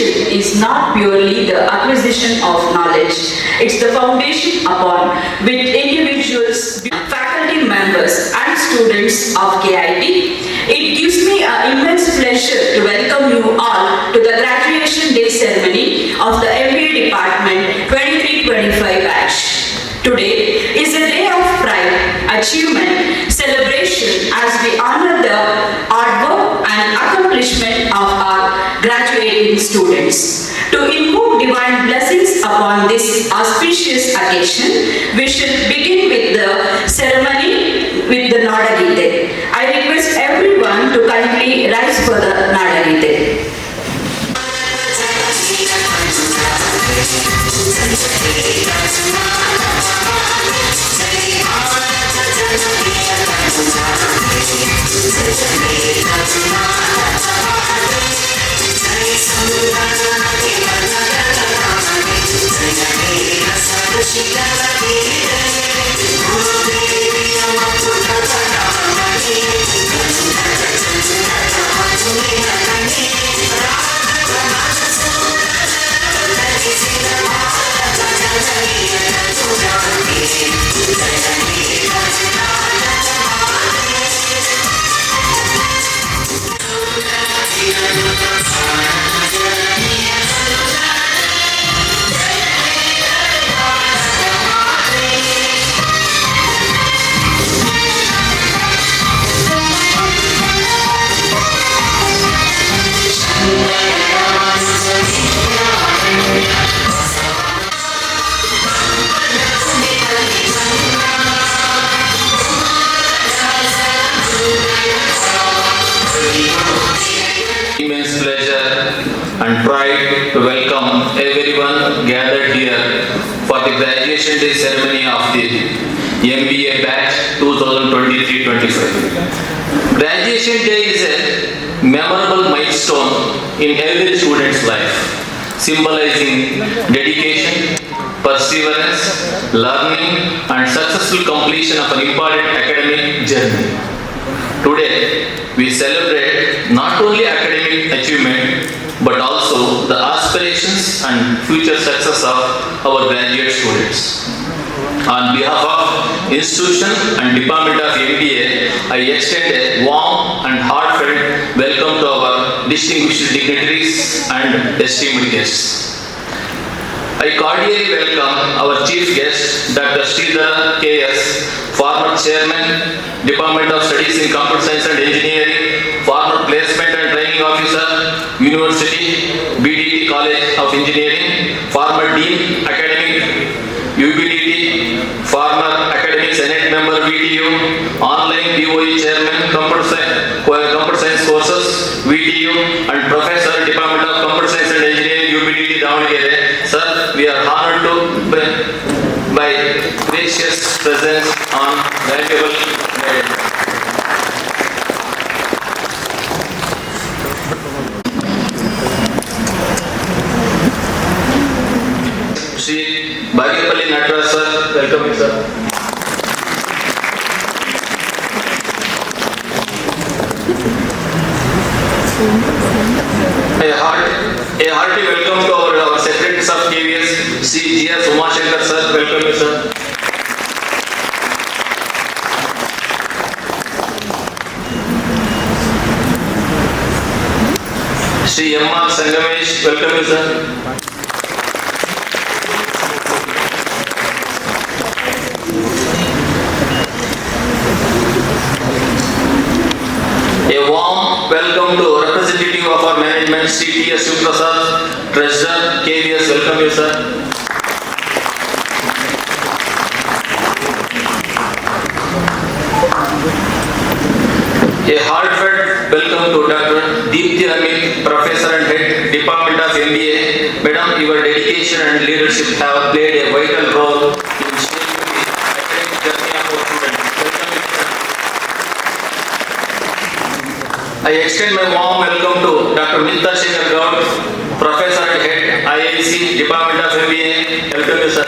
education is not purely the acquisition of knowledge. It's the foundation upon which individuals, faculty members and students of KIT. It gives me an immense pleasure to welcome you all to the graduation day ceremony of the MBA department 23-25 batch. Today is a day of pride, achievement, celebration as we honor the hard work and accomplishment of our graduating students. To invoke divine blessings upon this auspicious occasion, we should begin with the ceremony with the Nadagite. I request everyone to kindly rise for the Nadagite. Immense pleasure and pride to welcome everyone gathered here for the graduation day ceremony of the MBA batch 2023-25. Graduation day is a memorable milestone in every student's life, symbolizing dedication, perseverance, learning and successful completion of an important academic journey. Today, we celebrate not only academic achievement but also the aspirations and future success of our graduate students. On behalf of institution and department of MBA, I extend a warm and heartfelt welcome to our distinguished dignitaries and esteemed guests. I cordially welcome our chief guest, Dr. Sridhar K.S., former chairman, Department of Studies in Computer Science and Engineering, former placement and training officer, University, BDT College of Engineering, former dean, academic, UBDT, former academic senate member, VTU, online DOE chairman, computer science courses, VTU, and professor, Department of Computer Science and Engineering, UBDT, Davangere. Sir, we are honored to by gracious presence on valuable guidance. Shri Bhagirpalli Nataraj sir, welcome you sir. A hearty welcome to our secretaries of KVS, Sri G.S. Umashankar sir, welcome you sir. Sri Mba Sangamesh, welcome you sir. A warm welcome to representative of our management, Sri T.S. Prasad, Treasurer, KVS, welcome you sir. A heartfelt welcome to Dr. Deepthi Amit, Professor and Head, Department of MBA. Madam, your dedication and leadership have played a vital role in shaping the academic journey of our students. I extend my warm welcome to Dr. Mita Shekhar Gaud, Professor and Head, IIC, Department of MBA. Welcome you, sir.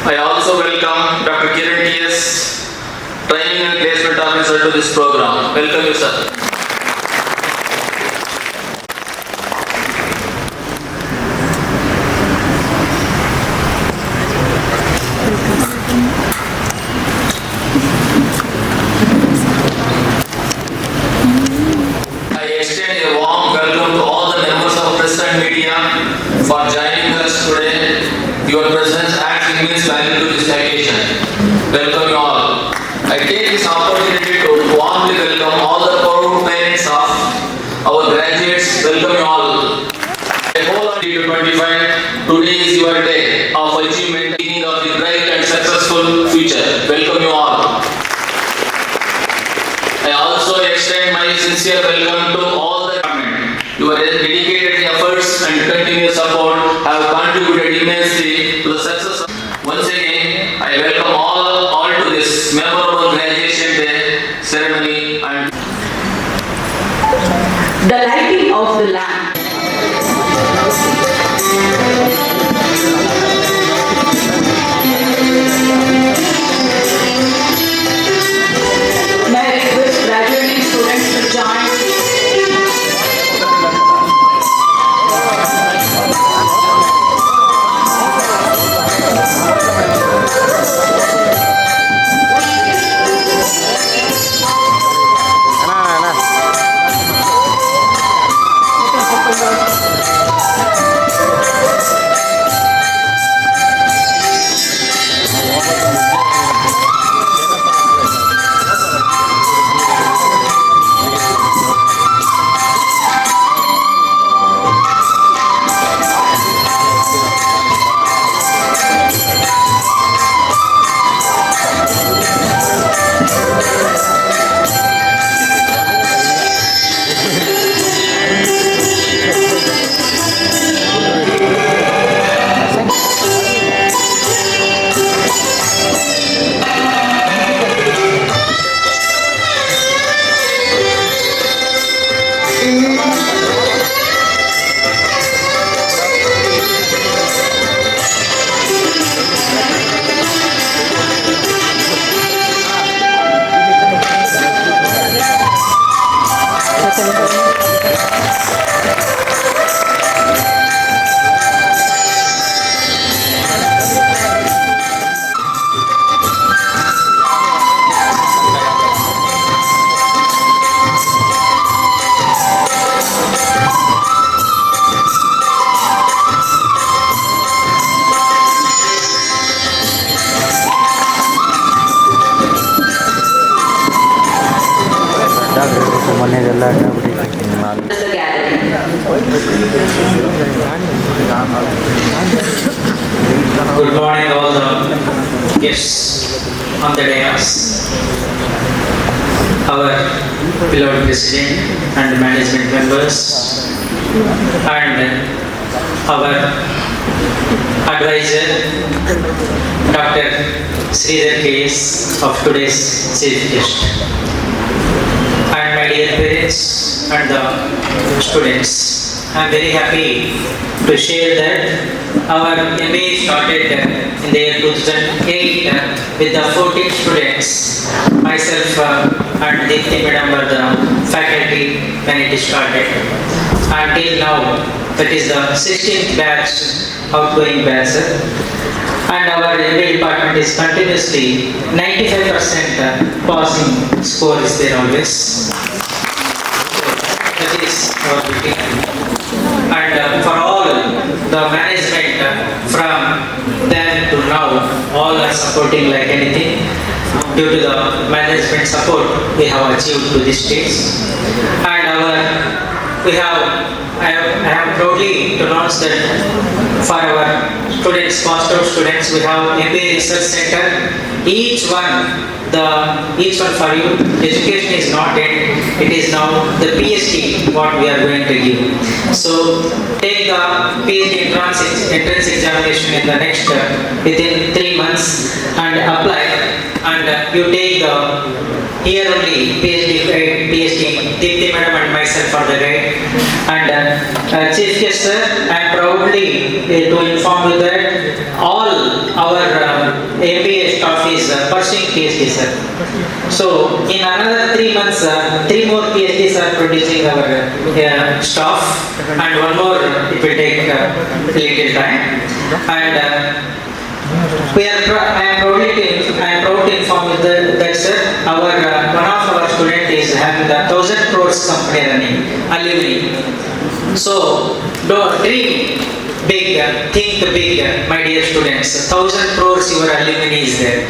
I also welcome Dr. Kiran T.S., Training and Placement Officer, to this program. Welcome you, sir. I extend a warm welcome to all the members of press and media for joining us today. Your presence adds immense value to this occasion. Welcome you all. I take this opportunity to warmly welcome all the proud parents of our graduates. Welcome you all. I hope on 25, today is your day of achievement, beginning of the bright and successful future. Welcome you all. I also extend my sincere welcome to all the department. Your dedicated efforts and continuous support have contributed immensely to the success. Once again, I welcome all to this memorable graduation day ceremony and The lighting of the lamp. May I request graduating students to join. The gathering. Good morning, all the guests on the dais, our beloved president and management members, and our advisor, Dr. Sridhar KS of today's chief guest. And my dear parents and the students, I am very happy to share that our MBA started in the year 2008 with the 14 students. Myself and Deepthi Madam were the faculty when it started. Until now, that is the 16th batch, outgoing batch. And our MBA department is continuously 95% passing score is there always. That is our duty. And for all the management from then to now, all are supporting like anything. Due to the management support, we have achieved to this stage. And I have proudly to announce that for our students, passed out students, we have MBA Research Center. Each one for you, education is not it, it is now the PhD what we are going to give. So take the PhD entrance examination in the next within 3 months and apply, and you take the here only PhD Deepthi madam and myself for the guide. And Chief Guest sir, I am proudly to inform you that all our MBA staff is pursuing PhD sir. So in another 3 months, 3 more PhDs are producing our staff, and one more it will take a little time. And I am proud to inform you that sir, one of our student is having the 1,000 crores company running, alumni. So don't dream big, think big, my dear students. 1,000 crores your alumni is there.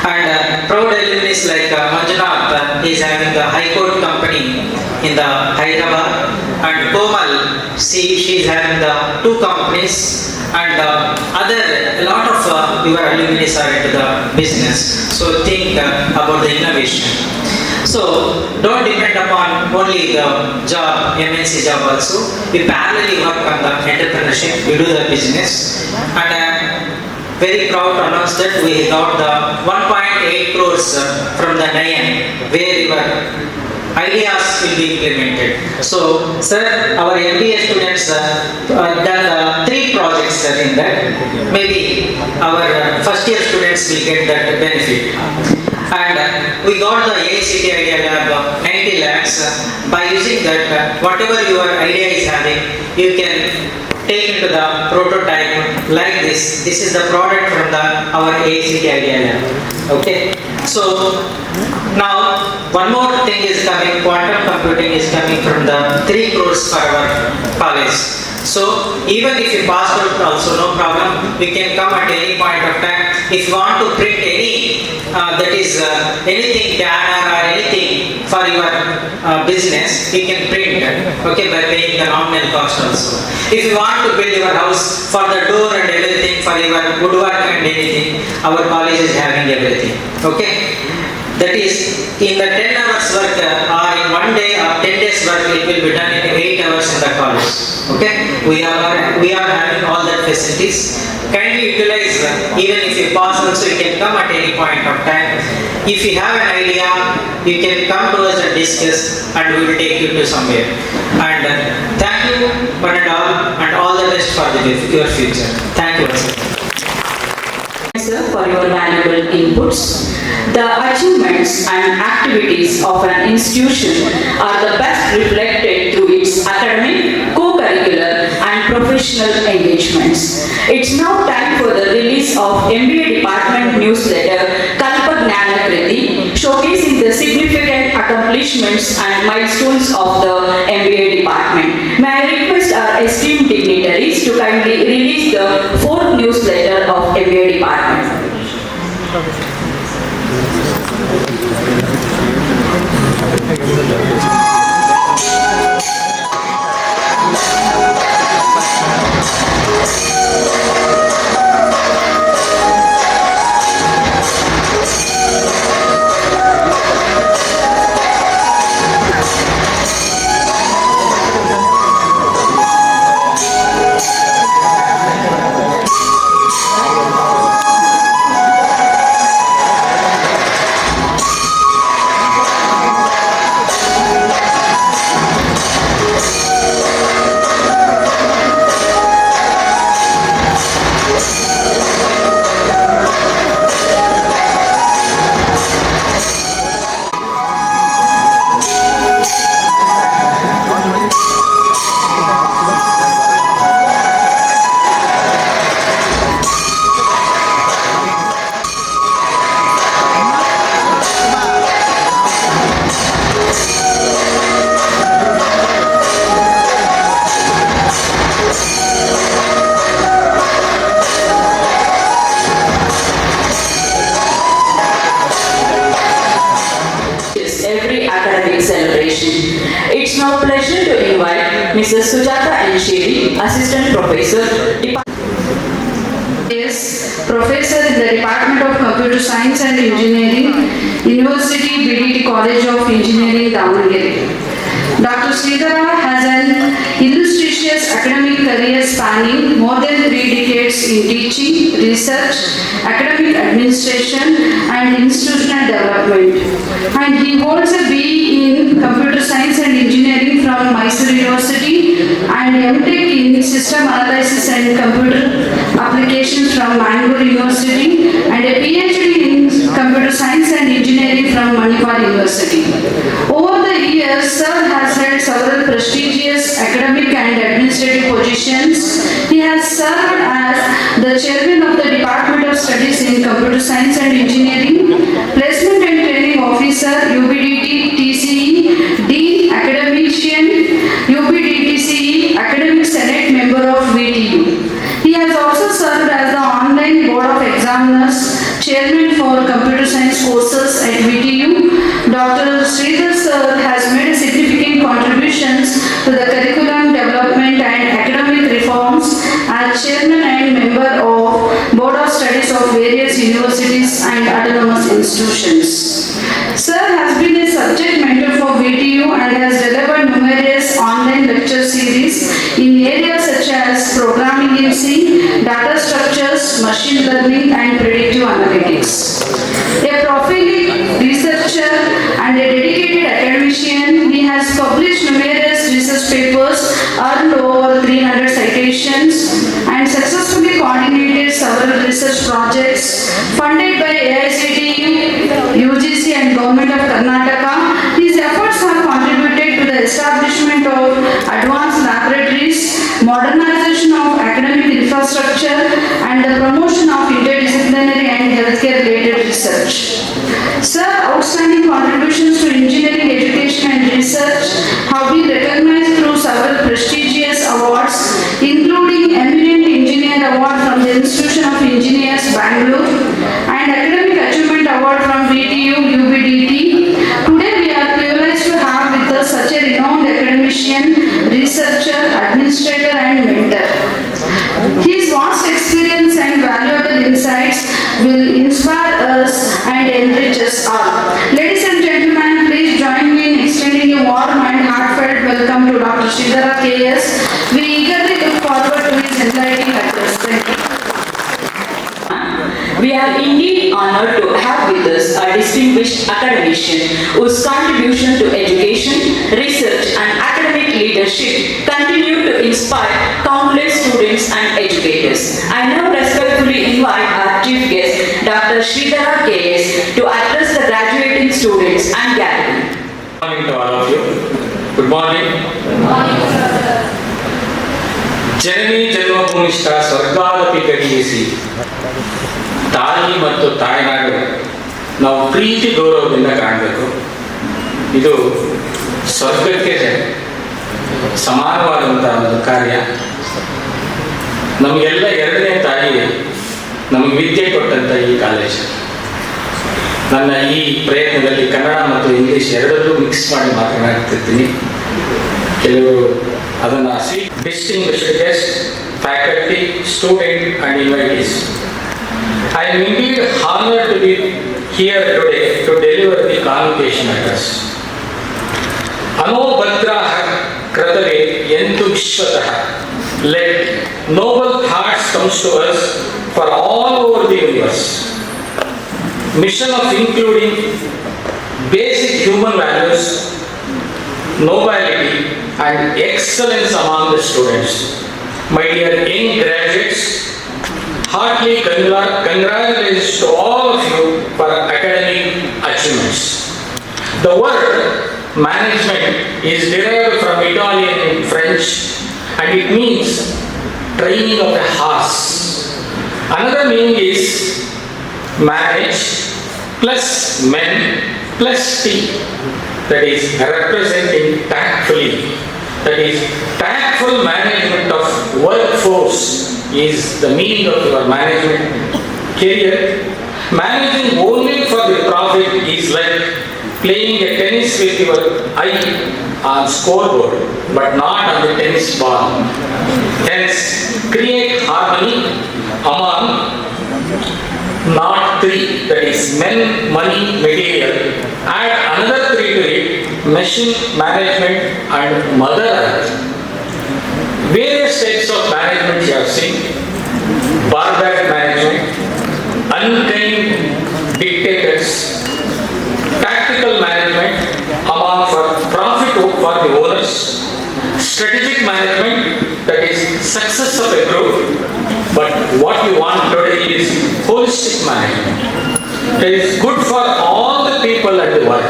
And proud alumni like Manjunath is having the High Court company in the Hyderabad, and Komal, she is having the 2 companies, and a lot of your alumni are into the business. So think about the innovation. So don't depend upon only the job, MNC job also. We parallelly work on the entrepreneurship, we do the business. And I am very proud to announce that we got the 1.8 crores from the NIAM, where your ideas will be implemented. So, sir, our MBA students done 3 projects in that. Maybe our first year students will get that benefit. And we got the ACT Idea Lab 90 lakhs. By using that, whatever your idea is having, you can take into the prototype like this. This is the product from our ACT Idea Lab. Okay. So now one more thing is coming. Quantum computing is coming from the 3 crores for our college. So even if you pass out also no problem. We can come at any point of time. If you want to print any anything banner or anything for your business, you can print, okay, by paying the nominal cost also. If you want to build your house, for the door and everything, for your woodwork and anything, our college is having everything, okay. That is, in the 10 hours work or in 1 day or 10 days work, it will be done in 8 hours in the college, okay. We are having all that facilities. Kindly utilize, even if you pass also, you can come at any point of time. If you have an idea, you can come to us and discuss, and we will take you to somewhere. And thank you one and all the best for your future. Thank you, sir. Sir, for your valuable inputs. The achievements and activities of an institution are the best reflected through its academic, co-curricular and professional engagements. It's now time for the release of MBA Department newsletter Kalpa Gnanakriti, showcasing the significant accomplishments and milestones of the MBA Department. May I request our esteemed dignitaries to kindly release the 4th newsletter of MBA Department. It's now pleasure to invite Mrs. Sujata Anshiri, Assistant Professor, Is Professor in the Department of Computer Science and Engineering, University BDT College of Engineering, Davangere. Dr. Sridhara has an illustration ambitious academic career spanning more than 3 decades in teaching, research, academic administration and institutional development. And he holds a BE in Computer Science and Engineering from Mysore University and MTech in System Analysis and Computer Applications from Mangalore University and a PhD in Computer Science and Engineering from Manipal University. Over the years, Sir has held several prestigious academic and administrative positions. He has served as the chairman of the Department of Studies in Computer Science and Engineering, Placement and Training Officer, UBDT TCE, Dean Academician, UBDTCE, Academic Senate Member of VTU. He has also served as the Online Board of Examiners, Chairman for Computer Science courses at VTU. Dr. Sridhar Sir has made significant contributions to the curriculum development and academic reforms as Chairman and Member of Board of Studies of various universities and autonomous institutions. Sir has been a subject mentor for VTU and has delivered numerous online lecture series in areas such as programming in C, data structures, machine learning and predictive analytics. A prolific researcher and a dedicated academician, he has published numerous research papers, earned over 300 citations and successfully coordinated several research projects funded by AICTE, UGC and Government of Karnataka. His efforts have contributed to the establishment of advanced laboratories, modernization of academic infrastructure and the promotion of interdisciplinary and healthcare related research. Sir, outstanding contributions to engineering education and research have been recognized through several prestigious awards, including Eminent Engineer Award from the Institution of Engineers, Bangalore, and Academic Achievement Award from VTU, UBDT. Today we are privileged to have with us such a renowned academician, researcher, administrator and mentor. His vast experience and valuable insights will inspire us and enrich us all. Ladies and gentlemen, please join me in extending a warm and heartfelt welcome to Dr. Sridhar K.S. We eagerly look forward to his enlightening address. Thank you. We are indeed honored to have with us a distinguished academician whose contribution to education, research and academic leadership continue to inspire countless students and educators. I now respectfully invite our chief guest, Dr. Sridhar K.S. to address the graduating students and gathering. Good morning to all of you. Good morning. ಜನನಿ ಜನ್ಮಭೂಮಿಷ್ಠ ಸ್ವರ್ಗಾದಪಿ ಗರೀಯಸಿ. ತಾಯಿ ಮತ್ತು ತಾಯ್ನಾಡು ನಾವು ಪ್ರೀತಿ ಗೌರವದಿಂದ ಕಾಣಬೇಕು. ಇದು ಸ್ವರ್ಗಕ್ಕೆ ಸಮಾನವಾದಂತಹ ಒಂದು ಕಾರ್ಯ. ನಮಗೆಲ್ಲ ಎರಡನೇ ತಾಯಿ ನಮಗೆ ವಿದ್ಯೆ ಕೊಟ್ಟಂತ ಈ ಕಾಲೇಜ್. ನನ್ನ ಈ ಪ್ರಯತ್ನದಲ್ಲಿ ಕನ್ನಡ ಮತ್ತು ಇಂಗ್ಲಿಷ್ ಎರಡನ್ನೂ ಮಿಕ್ಸ್ ಮಾಡಿ ಮಾತನಾಡ್ತಿರ್ತೀನಿ. ಕೆಲವರು ಅದನ್ನು distinguished guests, faculty, student and invitees. I am indeed honored to be here today to deliver the convocation address. Ano Bhadrah Kratave Yentu Vishwatah. Let noble hearts come to us for all over the universe. Mission of including basic human values, nobility and excellence among the students. My dear young graduates, heartily congratulations to all of you for academic achievements. The word management is derived from Italian and French and it means training of a horse. Another meaning is marriage plus men plus tea. That is representing tactfully. That is tactful management of workforce is the meaning of your management career. Managing only for the profit is like playing a tennis with your eye on scoreboard but not on the tennis ball. Hence, create harmony among not three, that is men, money, material. Add another three to it, machine, management and mother earth. Various types of management you have seen. Barbaric management, unkind dictators, tactical management among for profit for the owners, strategic management, that is success of a group, but what you want today is holistic management. That is good for all the people at the world.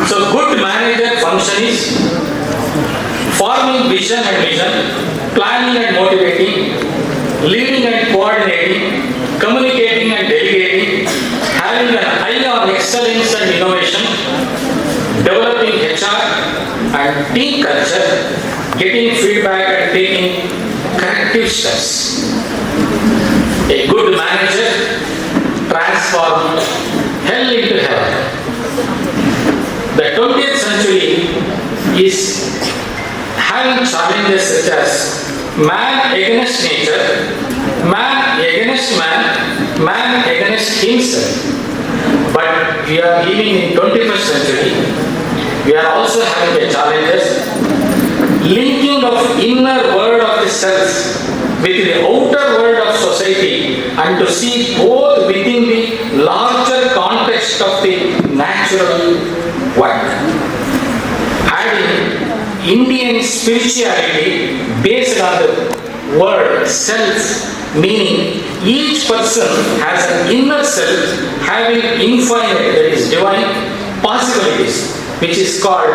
So good manager function is forming vision and mission, planning and motivating, leading and coordinating, communicating and delegating, having an eye on excellence and innovation, developing HR and team culture, getting feedback and taking corrective steps. A good manager transforms hell into heaven. The 20th century is having challenges such as man against nature, man against man, man against himself. But we are living in 21st century. We are also having the challenges linking of inner world of the self with the outer world of society, and to see both within the larger context of the natural world. Adding Indian spirituality based on the word self, meaning each person has an inner self having infinite, that is divine, possibilities, which is called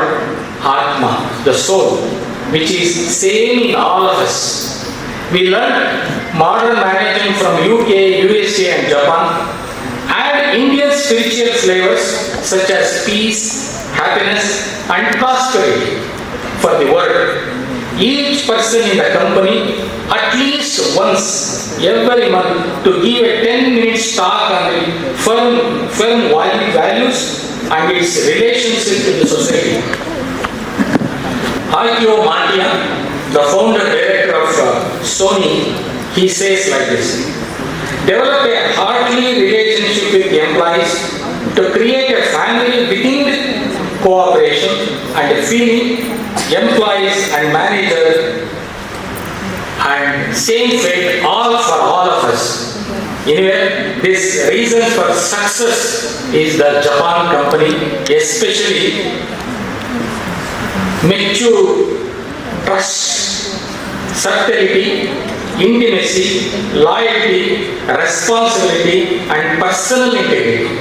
Atma, the soul, which is same in all of us. We learned modern management from UK, USA and Japan. Add Indian spiritual flavors such as peace, happiness and prosperity for the world. Each person in the company at least once every month to give a 10-minute talk on the firm values and its relationship to the society. Akio Mantia, the founder director of Sony, he says like this: develop a heartly relationship with the employees to create a family within the cooperation and a feeling employees and manager and same fate all for all of us. Anyway, this reason for success is the Japan company, especially mature trust, subtlety, intimacy, loyalty, responsibility and personal integrity.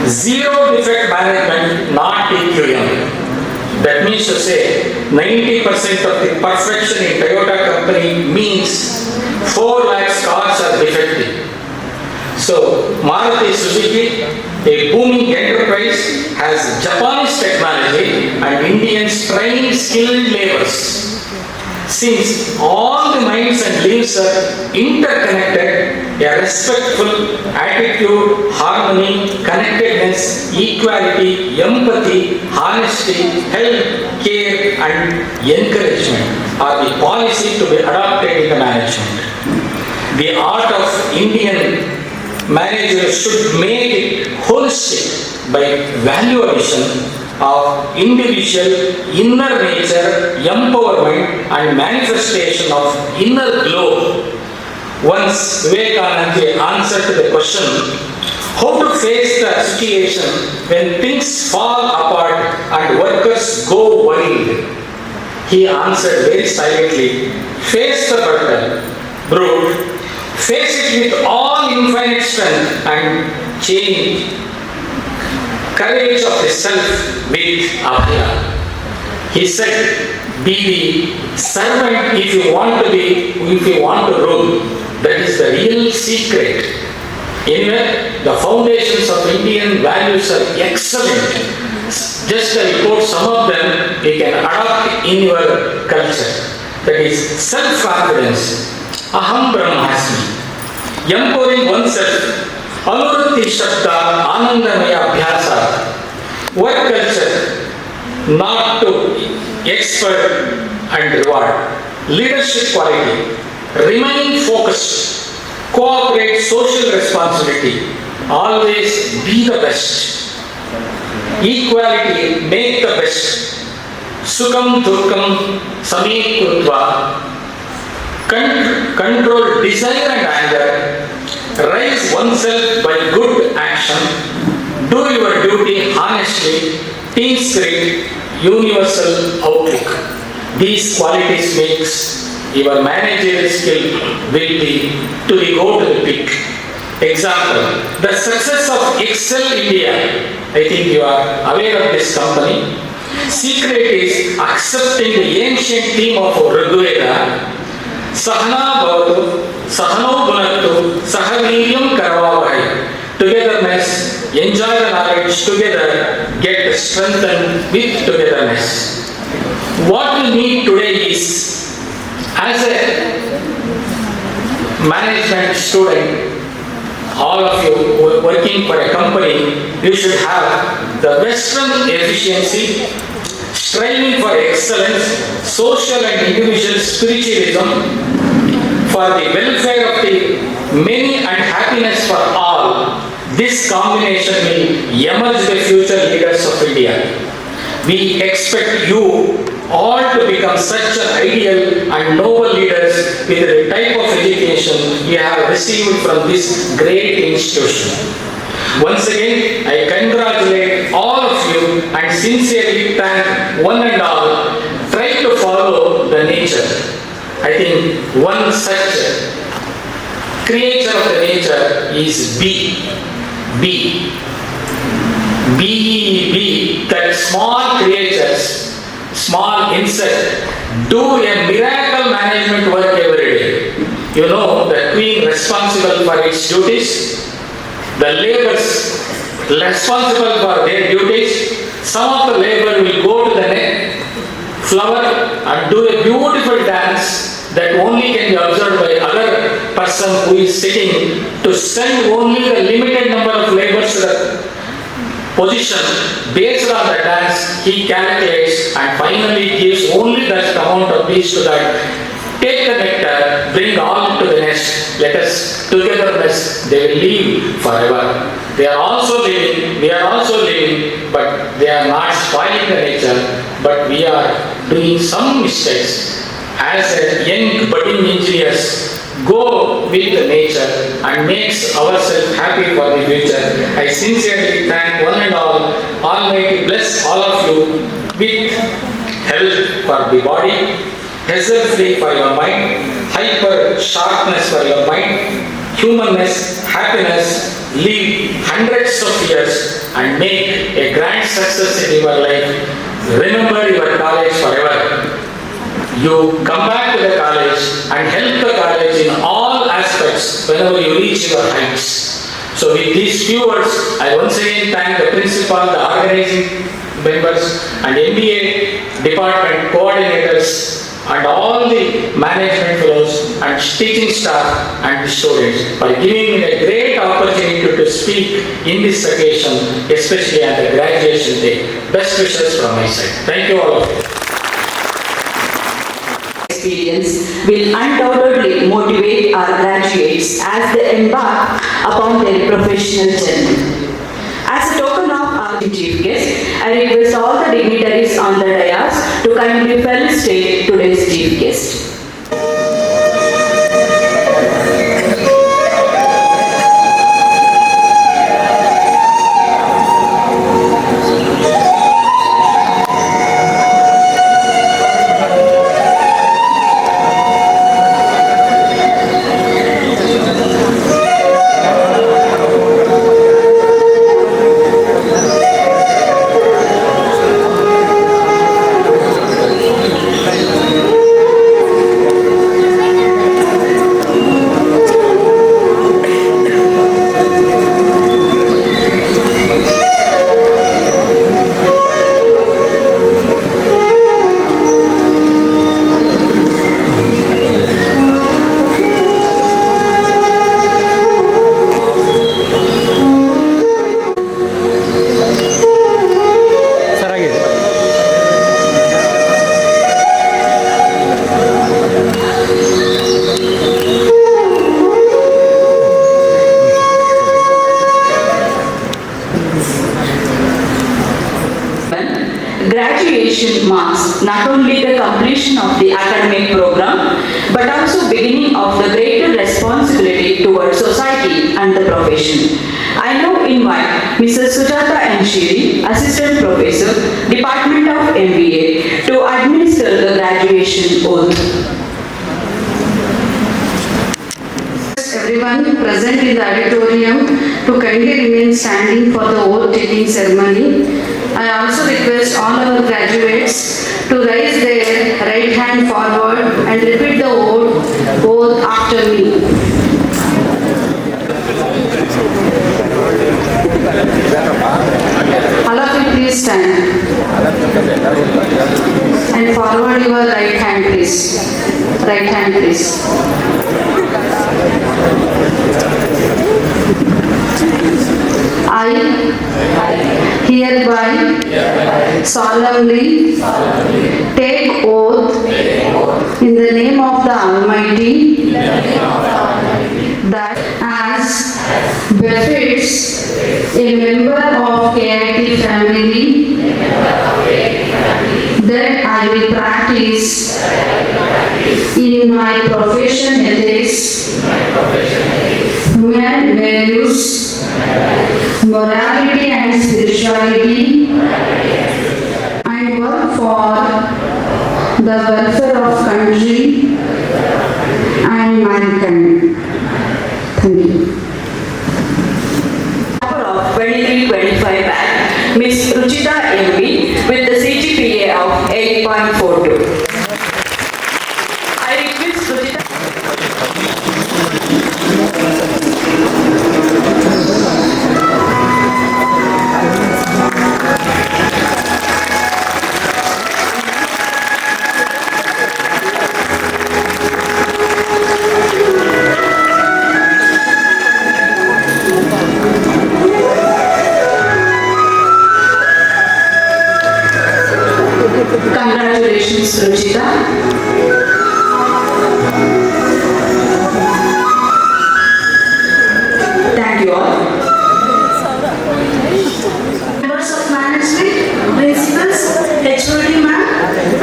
Zero defect management, not TQM. That means to say 90% of the perfection in Toyota company means 4 lakh cars are defective. So Maruti Suzuki, a booming enterprise, has Japanese technology and Indians trained skilled laborers. Since all the minds and lives are interconnected, a respectful attitude, harmony, connectedness, equality, empathy, honesty, help, care and encouragement are the policy to be adopted in the management. The art of Indian managers should make it holistic by value addition of individual inner nature, empowerment and manifestation of inner glow. Once Vivekananda answered the question, how to face the situation when things fall apart and workers go wild, he answered very silently, face the battle, brute, face it with all infinite strength and change courage of the self with Abhya. He said, be the servant if you want to rule. That is the real secret. Anyway, the foundations of Indian values are excellent. Just to report some of them, you can adopt in your culture. That is self-confidence, aham brahmasmi, empowering oneself, Anurutti Shabda Anandamaya Abhyasa, work culture, not to expert and reward, leadership quality, remaining focused, cooperate, social responsibility, always be the best, equality, make the best, Sukam Durkam Sami Krutva, control desire and anger, raise oneself by good action, do your duty honestly, team spirit, universal outlook. These qualities makes your managerial skill will be to the go to the peak. Example, the success of Excel India, I think you are aware of this company. Secret is accepting the ancient theme of Rigveda, Sahana Bhavatu, Sahano Bhunaktu, Sahaviryam Karavavahai. Togetherness, enjoy the knowledge together, get strengthened with togetherness. What we need today is, as a management student, all of you who are working for a company, you should have the Western efficiency, striving for excellence, social and individual spiritualism, for the welfare of the many and happiness for all. This combination will emerge the future leaders of India. We expect you all to become such an ideal and noble leaders with the type of education you have received from this great institution. Once again, I congratulate all of you and sincerely thank one and all. Try to follow the nature. I think one such creature of the nature is bee. Bee. Bee, that small creatures, small insect, do a miracle management work every day. You know, the queen responsible for its duties, the laborers responsible for their duties. Some of the labor will go to the flower and do a beautiful dance that only can be observed by other person who is sitting to send only the limited number of laborers to the position. Based on the dance, he calculates and finally gives only that amount of bees to that. Take the nectar, bring all to the nest, let us togetherness, they will live forever. They are also living, we are also living, but they are not spoiling the nature, but we are doing some mistakes. As a young budding engineers, go with the nature and makes ourselves happy for the future. I sincerely thank one and all. Almighty bless all of you with health for the body, hazard-free for your mind, hyper sharpness for your mind, humanness, happiness, live hundreds of years and make a grand success in your life. Remember your college forever. You come back to the college and help the college in all aspects whenever you reach your heights. So with these few words, I once again thank the principal, the organizing members and MBA department coordinators and all the management fellows and teaching staff and the students for giving me a great opportunity to speak in this occasion, especially at the graduation day. Best wishes from my side. Thank you all of you. Experience will undoubtedly motivate our graduates as they embark upon their professional journey. As a token of our chief guest, I request all the dignitaries on the dais to kindly felicitate today's chief guest. graduation marks not only the completion of the academic program, but also beginning of the greater responsibility towards society and the profession. I now invite Mrs. Sujata M. Shiri, Assistant Professor, Department of MBA, to administer the graduation oath. Everyone present in the auditorium to kindly remain standing for the oath taking ceremony. I also request all our graduates to raise their right hand forward and repeat the oath after me. All of you please stand. And forward your right hand please. Right hand please. I hereby solemnly take oath in the name of the Almighty that as befits a member of KIT family, that I will practice in my profession ethics, human values, morality and spirituality, and work for the welfare of country and mankind. Thank you. Number of 2325 back, Ms. Ruchita MB with the CGPA of 8.42. I request Ruchita. Congratulations, Ruchita. Thank you all. Members of management, principals, HOD ma'am,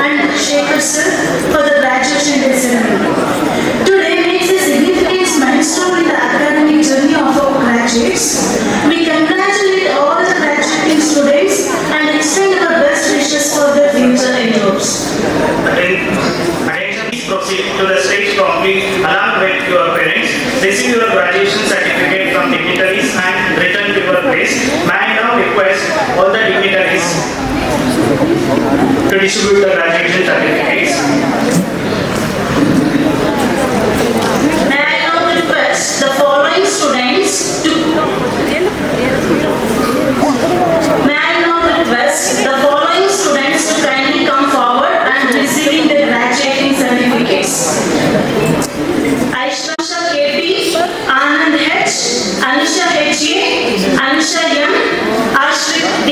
and Shekhar sir for the graduation day ceremony. Today makes a significant milestone in the academic journey of our graduates. We congratulate all the graduating students and extend our best wishes for their future endeavors. Attention, please proceed to the stage promptly along with your parents. Receive your graduation certificate from dignitaries and return to your place. May I now request all the dignitaries to distribute the graduation certificates. May I now request the following students to kindly come forward and receiving the graduating certificates. Aisha KP, Anand H, Anisha HA, Anisha M, Ashrik D.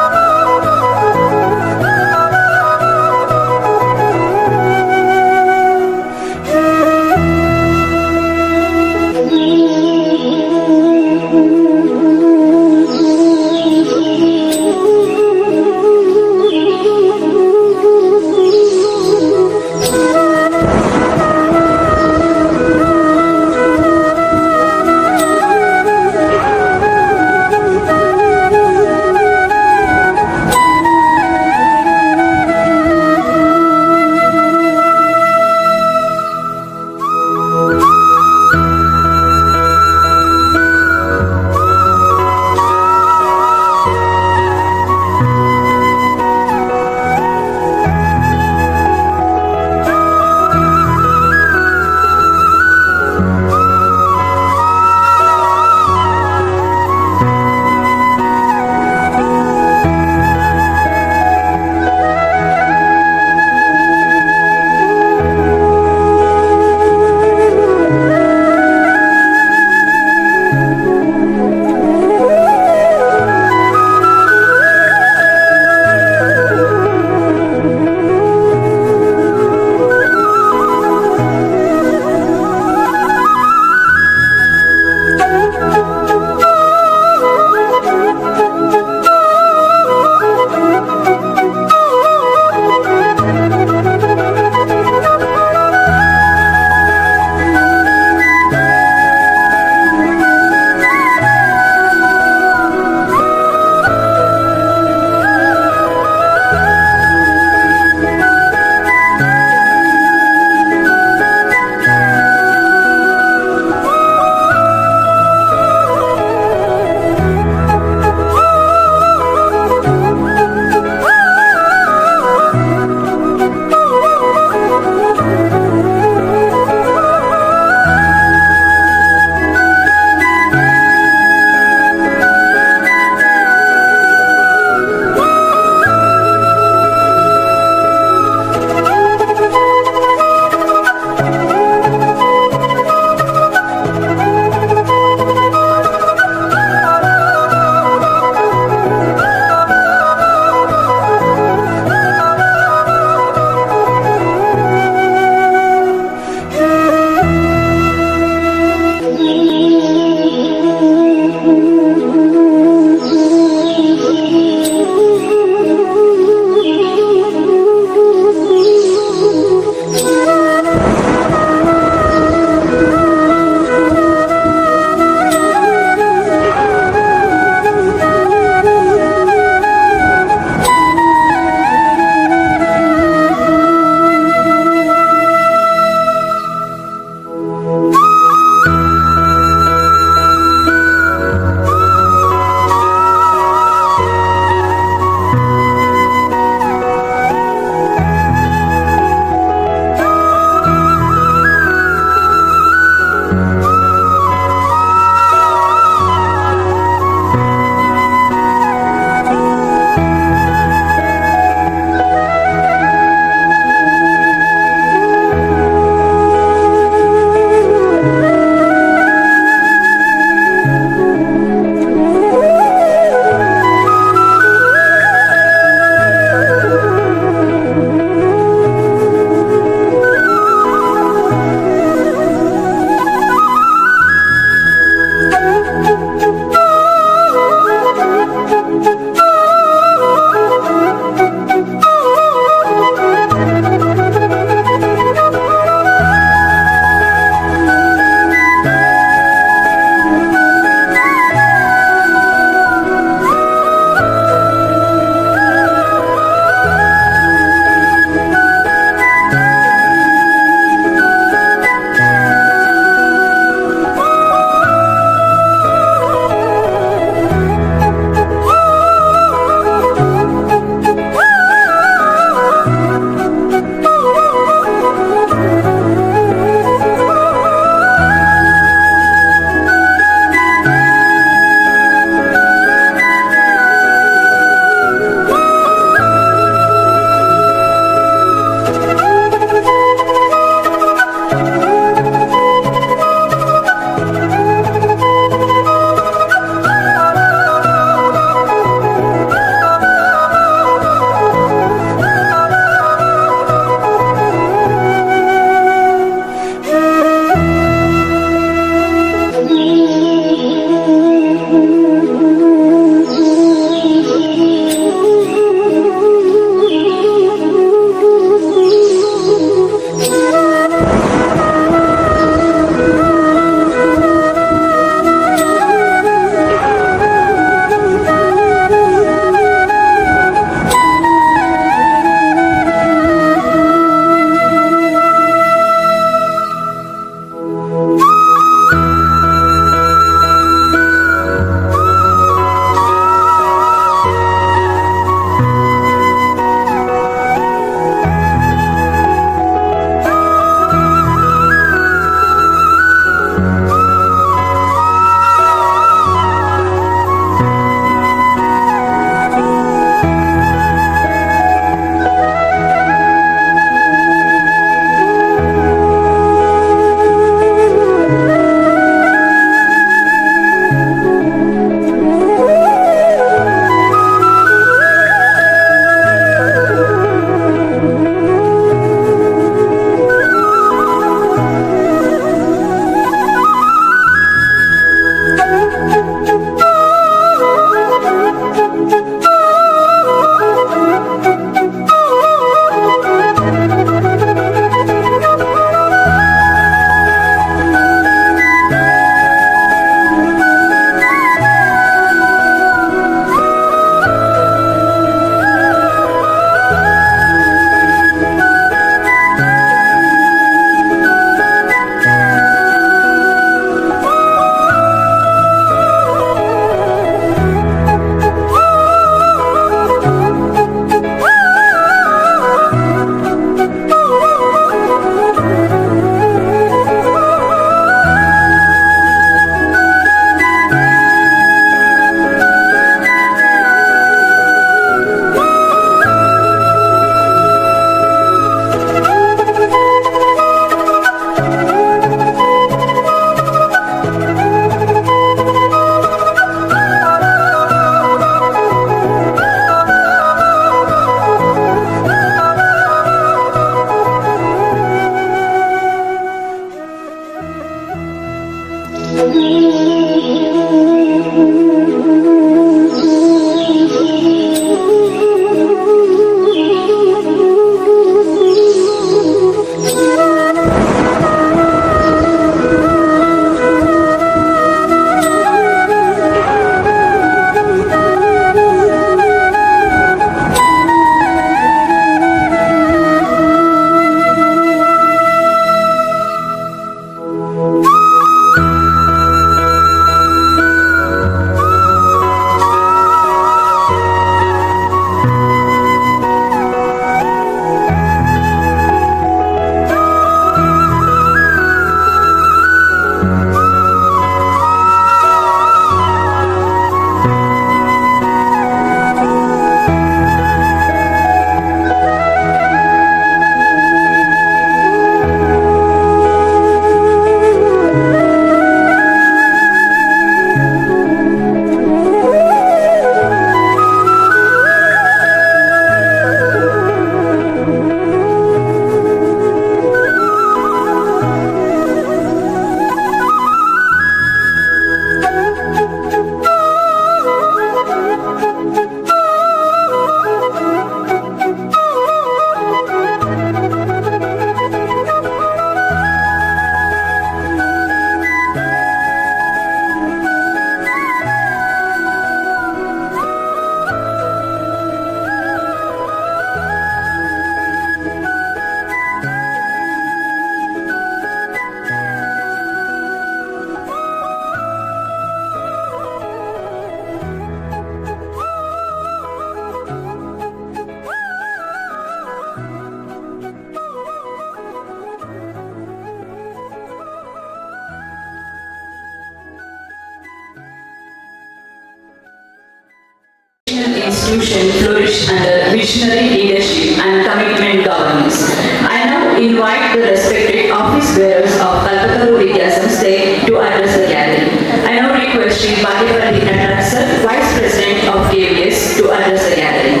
institution flourish under visionary leadership and commitment governance. I now invite the respected office bearers of Kalpataru Vidya Samsthe to address the gathering. I now request Sri Bhagirath Sir, Vice President of KVS, to address the gathering.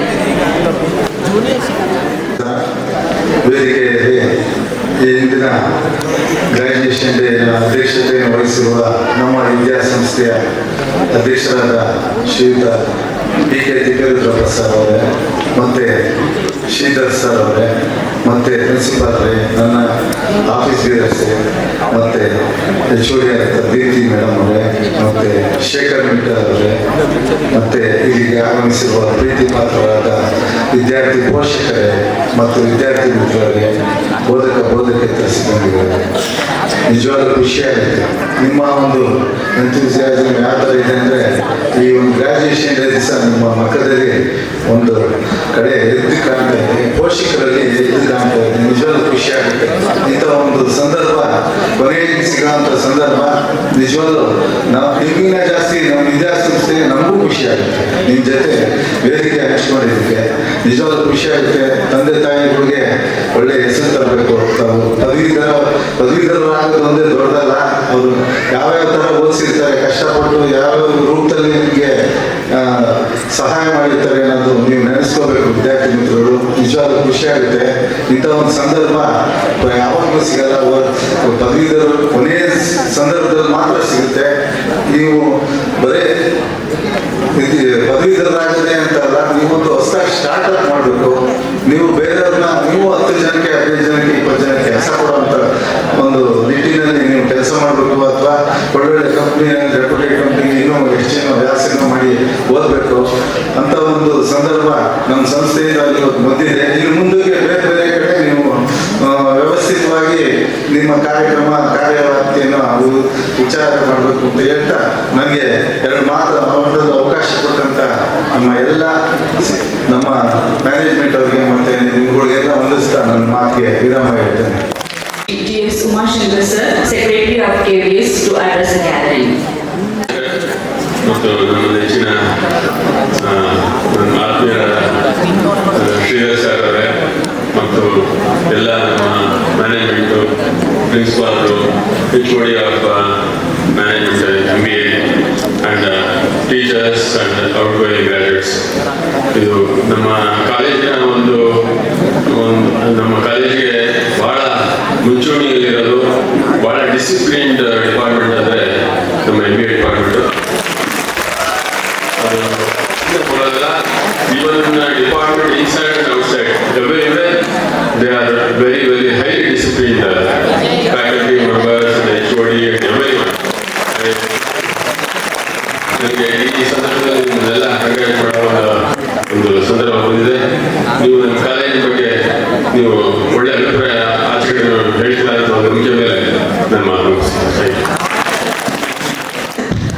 ವೇದಿಕೆಯಲ್ಲಿ ಈ ಇಂದಿನ graduation day ಅಧ್ಯಕ್ಷತೆಯನ್ನು ವಹಿಸಿರುವ ನಮ್ಮ ವಿದ್ಯಾಸಂಸ್ಥೆಯ ಅಧ್ಯಕ್ಷರಾದ ಶ್ರೀಯುತ DK. Thipperudrappa sir ಅವರೇ, ಮತ್ತು ಶ್ರೀಧರ್ ಸರ್ ಅವರೇ, ಮತ್ತು ಪ್ರಿನ್ಸಿಪಾಲ್ ಅವರೇ, ನನ್ನ ಆಫೀಸ್ ಬೇರರ್ಸೆ, ಮತ್ತು HOD ದೀಪ್ತಿ ಮೇಡಮ್ ಅವರೇ, ಮತ್ತು ಶೇಖರ್ ಮಿಟ್ಟರ್ ಅವರೇ, ಮತ್ತು ಇಲ್ಲಿಗೆ ಆಗಮಿಸಿರುವ ಪ್ರೀತಿ ಪಾತ್ರರಾದ ವಿದ್ಯಾರ್ಥಿ ಪೋಷಕರೇ ಮತ್ತು ವಿದ್ಯಾರ್ಥಿ ಮಿತ್ರರೇ, ಬೋಧಕೇತರ ಸಿಬ್ಬಂದಿಗಳೇ, ನಿಜವಾದ ಖುಷಿಯಾಗುತ್ತೆ. ನಿಮ್ಮ ಒಂದು ಎಂಥೂಸಿಯಾಸಮ್ ಯಾವ ಥರ ಇದೆ ಅಂದರೆ, ಈ ಒಂದು ಗ್ರಾಜ್ಯುಯೇಷನ್ ಡೇ ದಿವಸ ನಿಮ್ಮ ಮಕ್ಕಳಲ್ಲಿ ಒಂದು ಕಡೆ ಎದ್ದು ಕಾಣ್ತಾ ಇದೆ, ಪೋಷಕರಲ್ಲಿ ಎದ್ದು ಕಾಣ್ತಾ ಇದೆ. ನಿಜವಾದ ಖುಷಿಯಾಗುತ್ತೆ. ಇಂಥ ಒಂದು ಸಂದರ್ಭ ಕೊನೆಗೆ ಸಿಗೋಂಥ ಸಂದರ್ಭ ನಿಜವಾಗ್ಲೂ ನಾವು ನಿಮಗಿನ್ನ ಜಾಸ್ತಿ ನಮ್ಮ ವಿದ್ಯಾಸಂಸ್ಥೆಗೆ ನಮಗೂ ಖುಷಿಯಾಗುತ್ತೆ. ನಿಮ್ಮ ಜೊತೆ ವೇದಿಕೆ ಹಂಚ್ಕೊಂಡಿದ್ದಕ್ಕೆ ನಿಜವಾದ ಖುಷಿಯಾಗುತ್ತೆ. ತಂದೆ ತಾಯಿಗಳಿಗೆ ಒಳ್ಳೆ ಹೆಸರು ತರಬೇಕು. ತಾವು ಪದವೀಧರರಾಗೋದು ಒಂದೇ ದೊಡ್ಡದಲ್ಲ. ಅವರು ಯಾವ್ಯಾವ ಥರ ಓದಿಸಿರ್ತಾರೆ, ಕಷ್ಟಪಟ್ಟು ಯಾವ್ಯಾವ ರೂಪದಲ್ಲಿ ನಿಮಗೆ ಸಹಾಯ ಮಾಡಿರ್ತಾರೆ ಅನ್ನೋದು ನೀವು ನೆನೆಸ್ಕೋಬೇಕು ವಿದ್ಯಾರ್ಥಿ ಮಿತ್ರರು. ನಿಜವಾದ ಖುಷಿಯಾಗುತ್ತೆ. ಇಂಥ ಒಂದು ಸಂದರ್ಭ ಯಾವಾಗಲೂ ಸಿಗಲ್ಲ. ಪದವೀಧರರು ಕೊನೆಯ ಸಂದರ್ಭದಲ್ಲಿ ಮಾತ್ರ ಸಿಗುತ್ತೆ. ನೀವು ಬರೇ ಪದವೀಧರರಾಗದೆ ಅಂತಲ್ಲ, ನೀವೊಂದು ಹೊಸದಾಗಿ ಸ್ಟಾರ್ಟ್ಅಪ್ ಮಾಡಬೇಕು. ನೀವು ಬೇರೆಯವ್ರನ್ನ ನೀವು 10 ಜನಕ್ಕೆ 15 ಜನಕ್ಕೆ 20 ಜನಕ್ಕೆ ಕೆಲಸ ಕೊಡುವಂಥ ಒಂದು ನಿಟ್ಟಿನಲ್ಲಿ ನೀವು ಕೆಲಸ ಮಾಡಬೇಕು. ಅಥವಾ ಒಳ್ಳೊಳ್ಳೆ ಕಂಪ್ನಿ, ರೆಪ್ಯೂಟೆಡ್ ಕಂಪ್ನಿ ಇನ್ನೂ ಹೆಚ್ಚಿನ ವ್ಯಾಸಂಗ ಮಾಡಿ ಓದಬೇಕು ಅಂತ ಒಂದು ಸಂದರ್ಭ ನಮ್ಮ ಸಂಸ್ಥೆಯಿಂದ ಇವತ್ತು ಬಂದಿದೆ. ಇನ್ನು ಮುಂದಕ್ಕೆ ಬೇರೆ ಬೇರೆ ಕಡೆ ನೀವು ವ್ಯವಸ್ಥಿತವಾಗಿ ನಿಮ್ಮ ಕಾರ್ಯವ್ಯಾಪ್ತಿಯನ್ನು ವಿಚಾರ ಮಾಡಬೇಕು ಅಂತ ಹೇಳ್ತಾ, ನನಗೆ 2 ಮಾತು ಮಾತಾಡಲು ಅವಕಾಶ ಕೊಟ್ಟಂತ ನಮ್ಮ ಮ್ಯಾನೇಜ್ಮೆಂಟ್ ಅವರಿಗೆ ಮತ್ತೆ ನಿಮ್ಗಳಿಗೆಲ್ಲ ವಂದಿಸ್ತಾ ನನ್ನ ಮಾತಿಗೆ ವಿರಾಮ ಹೇಳ್ತೇನೆ. G.S. Umashankar Sir, Secretary of KVS, to address the gathering. ಮತ್ತು ನಮ್ಮ ನೆಚ್ಚಿನ ಆತ್ಮೀಯ ಶ್ರೀಧರ್ ಸರ್ ಅವರೇ ಮತ್ತು ಎಲ್ಲ ನಮ್ಮ ಮ್ಯಾನೇಜ್ಮೆಂಟು, ಪ್ರಿನ್ಸಿಪಾಲ್ರು, HOD of management, MBA and teachers and outgoing graduates. ಇದು ನಮ್ಮ ಕಾಲೇಜಿನ ನಮ್ಮ ಕಾಲೇಜಿಗೆ ಭಾಳ ಮುಂಚೂಣಿಯಲ್ಲಿರೋದು, ಭಾಳ ಡಿಸಿಪ್ಲಿನ್ಡ್ ಡಿಪಾರ್ಟ್ಮೆಂಟ್ ಅಂದರೆ ನಮ್ಮ MBA department. Even department inside and outside, everywhere they are very, very highly disciplined faculty members and HOD and everyone. ನನಗೆ ಈ ಸಂದರ್ಭದಲ್ಲಿ ನಿಮ್ಮನ್ನೆಲ್ಲ ಕಂಗ್ರಾಟ್ ಮಾಡುವ ಒಂದು ಸಂದರ್ಭ ಬಂದಿದೆ. ನೀವು ನಮ್ಮ ಕಾಲೇಜಿನ ಬಗ್ಗೆ ನೀವು ಒಳ್ಳೆ ಅಭಿಪ್ರಾಯ ಆಚೆ ಕಡೆ ಹೇಳ್ತೀರಾ ಅಂತ ಒಂದು ನಂಬಿಕೆ ಮೇಲೆ ನನ್ನ ಮಾತು ಮುಗಿಸ್ತೀನಿ.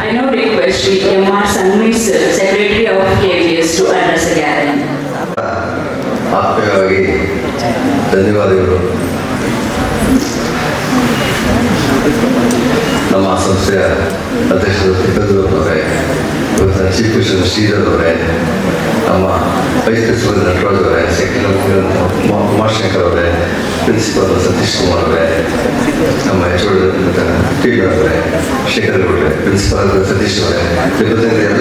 I now request Sri M.R. Sanmi Sir, Secretary of KVS, to address the gathering. ಆತ್ಮೀಯವಾಗಿ ಧನ್ಯವಾದಗಳು. ನಮ್ಮ ಸಂಸ್ಥೆಯ ಅಧ್ಯಕ್ಷರು ತಿಪ್ಪೇರುದ್ರಪ್ಪನವರೇ, ಇವತ್ತಿನ ಚೀಫ್ ಮಿನಿಸ್ಟರ್ ಶ್ರೀಧರ್ ಅವರೇ, ನಮ್ಮ ವೈಸ್ ಪ್ರಿನ್ಸಿಪಲ್ ನಟರಾಜ್ ಅವರೇ, ಸೆಕ್ರೆಟರಿ ಉಮಾಶಂಕರ್ ಅವರೇ, ಪ್ರಿನ್ಸಿಪಲ್ ಸತೀಶ್ ಕುಮಾರ್ ಅವರೇ, ನಮ್ಮ HOD ಟೀಮ್ ಅವರೇ, ಶೇಖರ್ ಅವರೇ, ಪ್ರಿನ್ಸಿಪಾಲ್ ಸತೀಶ್ ಅವರೇ,